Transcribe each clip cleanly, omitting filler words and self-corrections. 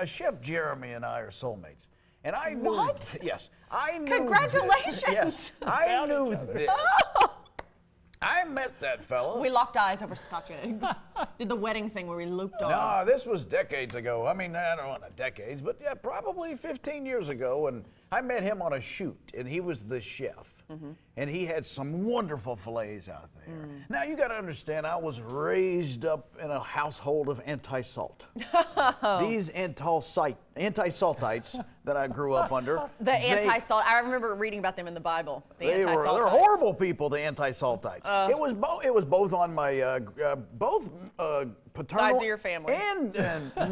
Chef Jeremy and I are soulmates. And I knew. What? Yes. I knew. Congratulations. Yes. I knew this. I met that fella. We locked eyes over Scotch eggs. Did the wedding thing where we looped No, arms. this was decades ago. I mean, I don't know, not decades, but yeah, probably 15 years ago. And I met him on a shoot, and he was the chef. And he had some wonderful fillets out there. Now, you got to understand, I was raised up in a household of anti-salt. These anti-saltites that I grew up under. The anti-salt. I remember reading about them in the Bible. They're horrible people, the anti-saltites. It was both on my paternal Sides of your family. and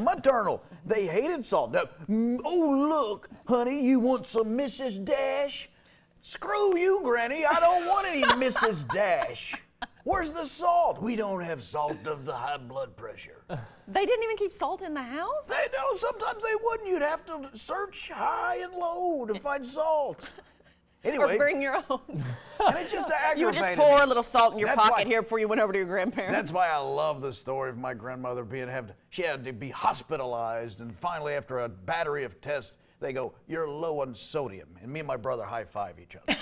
maternal. They hated salt. Now, oh look, honey, you want some Mrs. Dash? Screw you, Granny. I don't want any Mrs. Dash. Where's the salt? We don't have salt of the high blood pressure. They didn't even keep salt in the house? They know sometimes they wouldn't. You'd have to search high and low to find salt. Anyway, Or bring your own. and it just aggravated You would just pour me. a little salt in your That's pocket why- here before you went over to your grandparents. That's why I love the story of my grandmother she had to be hospitalized, and finally, after a battery of tests, they go, "You're low on sodium," and me and my brother high-five each other.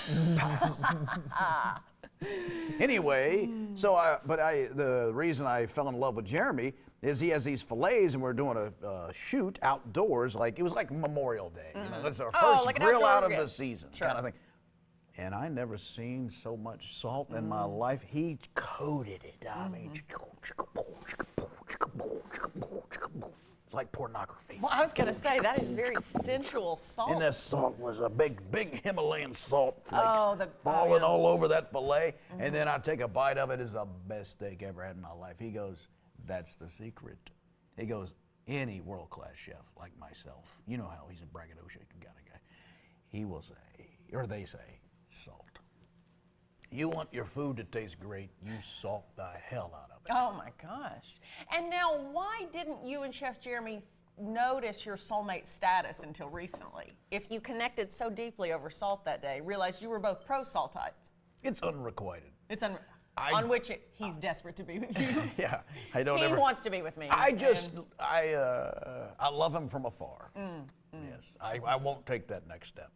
Anyway, the reason I fell in love with Jeremy is he has these fillets, and we're doing a shoot outdoors, it was like Memorial Day. You know, it's our first like an grill outdoor out of grill. the season, Sure. kind of thing. And I never seen so much salt in my life. He coated it. I mean, it's like pornography. Well, I was going to say, that is very sensual salt. And that salt was a big Himalayan salt flakes yeah. falling all over that fillet. And then I take a bite of it. It's the best steak I ever had in my life. He goes, "That's the secret." He goes, "Any world-class chef like myself, you know how he's a braggadocio kind of guy, he will say, or they say, salt. You want your food to taste great, you salt the hell out of it." Oh my gosh. And now, why didn't you and Chef Jeremy notice your soulmate status until recently? If you connected so deeply over salt that day, realized you were both pro-saltites. It's unrequited. It's on which he's desperate to be with you. Yeah, I don't He ever. wants to be with me. I love him from afar. Yes, I won't take that next step.